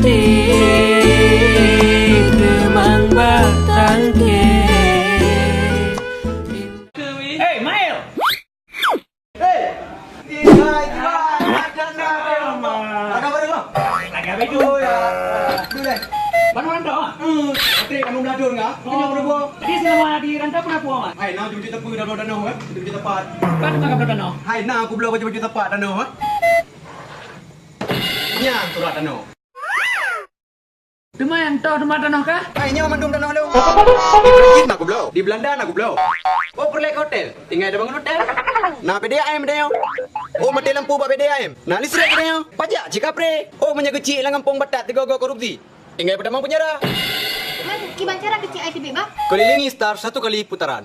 cantik Kemang batang ke. Hey, Mail! Ada apa dengar? Lagi apa itu? Oh ya, dulu deh. Mana orang tahu? Okey, kamu beladun ngah? Kau nak buat? Jadi selama di rantau pernah puas, Mat? Hai, nak baju tepu dah danau eh? Baju tepat. Kan tengah berapa no? Hai, nak aku belah baju tepat danau eh? Nya, surat danau. Cuma yang tahu tempat tanah kah? Hai, nya mandum danau lu. Di Perancis nak aku belah. Di Belanda nak aku belah. Oh, perlek hotel. Tinggal ada bangun hotel. Nah, PDAM dia. Oh, mati lampu buat PDAM. Nah, listrik dia. Pajak jika pre. Oh, menjaga kecil lang kampung batat tiga-tiga korupsi. Tinggal pada mang penjara. Mas, gimana cara kecil ITB, Bang? Kelilingi star 1 kali putaran.